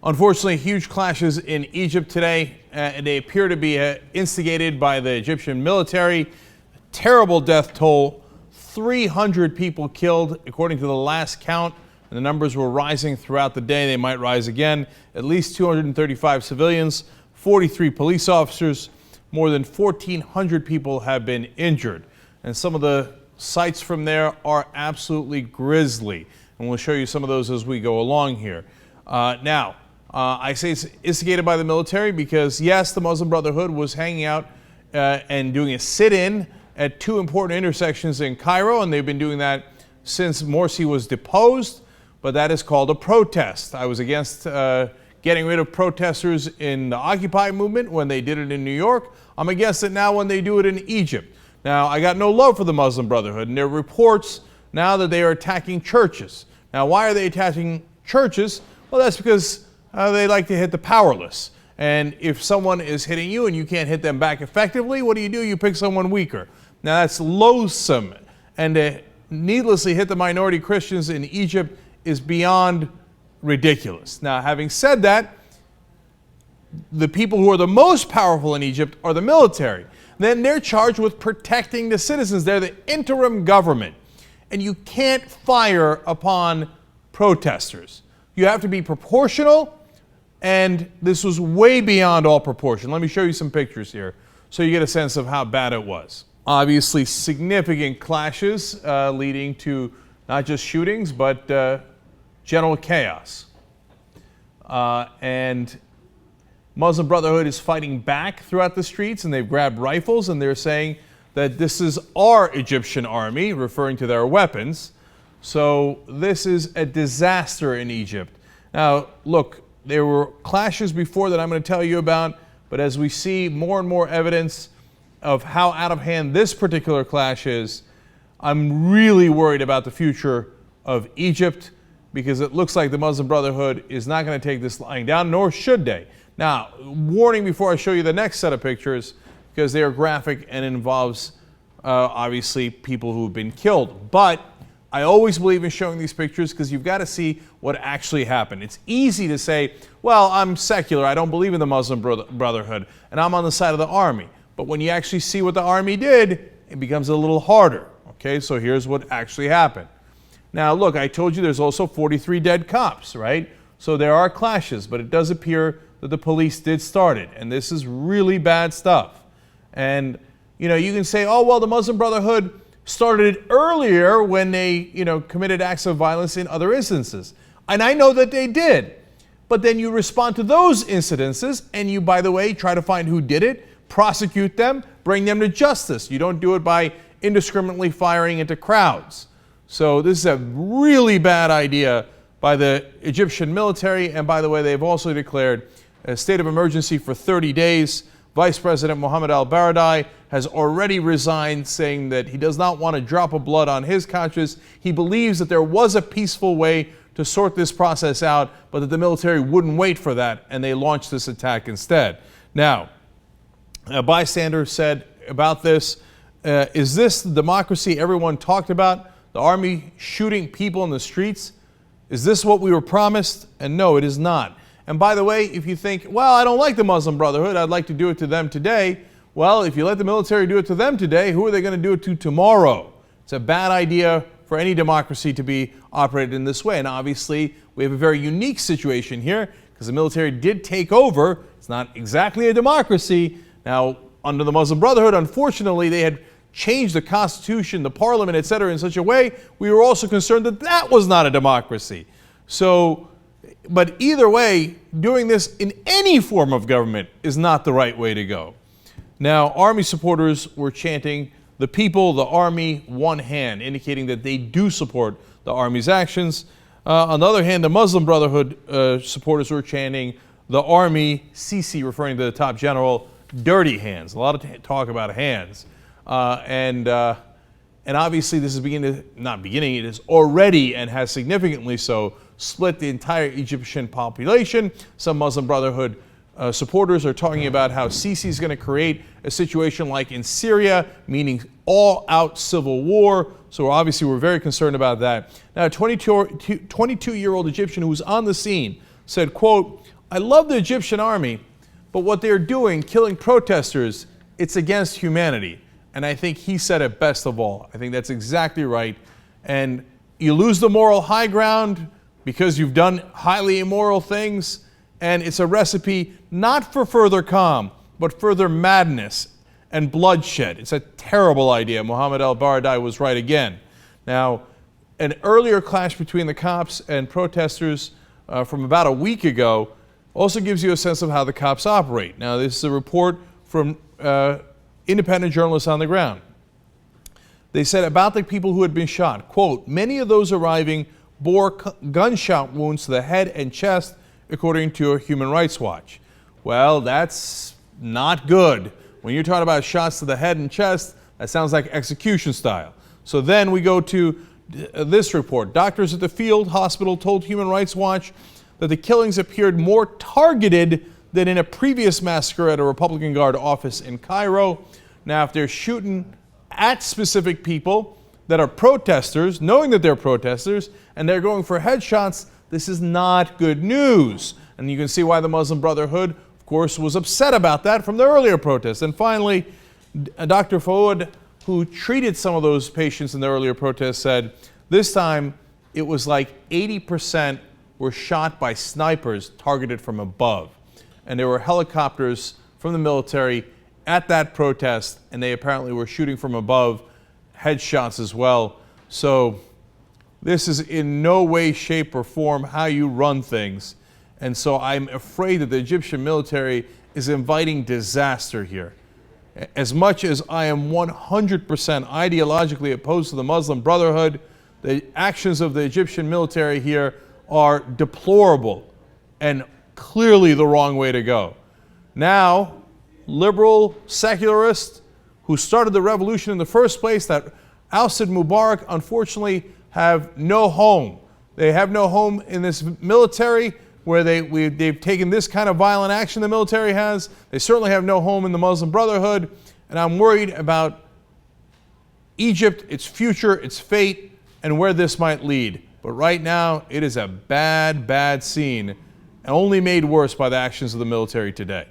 Unfortunately, huge clashes in Egypt today. They appear to be instigated by the Egyptian military. Terrible death toll. 300 people killed, according to the last count. And the numbers were rising throughout the day. They might rise again. At least 235 civilians, 43 police officers. More than 1,400 people have been injured. And some of the sights from there are absolutely grisly. And we'll show you some of those as we go along here. I say it's instigated by the military because, yes, the Muslim Brotherhood was hanging out and doing a sit-in at two important intersections in Cairo, and they've been doing that since Morsi was deposed, but that is called a protest. I was against getting rid of protesters in the Occupy movement when they did it in New York. I'm against it now when they do it in Egypt. Now, I got no love for the Muslim Brotherhood, and there are reports now that they are attacking churches. Now, why are they attacking churches? Well, that's because they like to hit the powerless. And if someone is hitting you and you can't hit them back effectively, what do? You pick someone weaker. Now, that's loathsome. And to needlessly hit the minority Christians in Egypt is beyond ridiculous. Now, having said that, the people who are the most powerful in Egypt are the military. Then they're charged with protecting the citizens. They're the interim government. And you can't fire upon protesters. You have to be proportional, and this was way beyond all proportion. Let me show you some pictures here so you get a sense of how bad it was. Obviously, significant clashes leading to not just shootings, but general chaos. And Muslim Brotherhood is fighting back throughout the streets, and they've grabbed rifles, and they're saying that this is our Egyptian army, referring to their weapons. So this is a disaster in Egypt. Now, look, there were clashes before that I'm going to tell you about, but as we see more and more evidence of how out of hand this particular clash is, I'm really worried about the future of Egypt, because it looks like the Muslim Brotherhood is not going to take this lying down, nor should they. Now, warning before I show you the next set of pictures, because they are graphic and involves obviously people who have been killed. But I always believe in showing these pictures because you've got to see what actually happened. It's easy to say, well, I'm secular, I don't believe in the Muslim Brotherhood, and I'm on the side of the army. But when you actually see what the army did, it becomes a little harder. Okay, so here's what actually happened. Now, look, I told you there's also 43 dead cops, right? So there are clashes, but it does appear that the police did start it, and this is really bad stuff. And, you know, you can say, oh, well, the Muslim Brotherhood started it earlier when they, committed acts of violence in other instances. And I know that they did. But then you respond to those incidences, and you, by the way, try to find who did it, prosecute them, bring them to justice. You don't do it by indiscriminately firing into crowds. So this is a really bad idea by the Egyptian military. And by the way, they've also declared a state of emergency for 30 days. Vice President Mohamed al-Baradei has already resigned, saying that he does not want a drop of blood on his conscience. He believes that there was a peaceful way to sort this process out, but that the military wouldn't wait for that, and they launched this attack instead. Now, a bystander said about this, is this the democracy everyone talked about? The army shooting people in the streets? Is this what we were promised? And no, it is not. And by the way, if you think, well, I don't like the Muslim Brotherhood, I'd like to do it to them today. Well, if you let the military do it to them today, who are they going to do it to tomorrow? It's a bad idea for any democracy to be operated in this way. And obviously, we have a very unique situation here because the military did take over. It's not exactly a democracy. Now, under the Muslim Brotherhood, unfortunately, they had changed the constitution, the parliament, etc., in such a way, we were also concerned that that was not a democracy. So, but either way, doing this in any form of government is not the right way to go. Now, army supporters were chanting, "The people, the army, one hand," indicating that they do support the army's actions. On the other hand, the Muslim Brotherhood supporters were chanting, "The army, Sisi," referring to the top general, "dirty hands." A lot of talk about hands. And obviously this is it is already and has significantly so split the entire Egyptian population. Some Muslim Brotherhood supporters are talking about how Sisi is going to create a situation like in Syria, meaning all-out civil war. So obviously we're very concerned about that. Now, a 22-year-old Egyptian who was on the scene said, quote, "I love the Egyptian army, but what they're doing, killing protesters, it's against humanity." And I think he said it best of all. I think that's exactly right. And you lose the moral high ground because you've done highly immoral things, and it's a recipe not for further calm, but further madness and bloodshed. It's a terrible idea. Mohamed El-Baradei was right again. Now, an earlier clash between the cops and protesters from about a week ago also gives you a sense of how the cops operate. Now, this is a report from independent journalists on the ground. They said about the people who had been shot, quote, "Many of those arriving bore gunshot wounds to the head and chest, according to Human Rights Watch." Well, that's not good. When you're talking about shots to the head and chest, that sounds like execution style. So then we go to this report. Doctors at the field hospital told Human Rights Watch that the killings appeared more targeted than in a previous massacre at a Republican Guard office in Cairo. Now, if they're shooting at specific people that are protesters, knowing that they're protesters, and they're going for headshots, this is not good news. And you can see why the Muslim Brotherhood, of course, was upset about that from the earlier protests. And finally, Dr. Fouad, who treated some of those patients in the earlier protests, said this time it was like 80% were shot by snipers targeted from above. And there were helicopters from the military at that protest, and they apparently were shooting from above, headshots as well. So this is in no way, shape, or form how you run things. And so I'm afraid that the Egyptian military is inviting disaster here. As much as I am 100% ideologically opposed to the Muslim Brotherhood, the actions of the Egyptian military here are deplorable and clearly the wrong way to go. Now, liberal secularists who started the revolution in the first place, that ousted Mubarak, unfortunately have no home. They have no home in this military where they've taken this kind of violent action the military has. They certainly have no home in the Muslim Brotherhood. And I'm worried about Egypt, its future, its fate, and where this might lead. But right now, it is a bad, bad scene, and only made worse by the actions of the military today.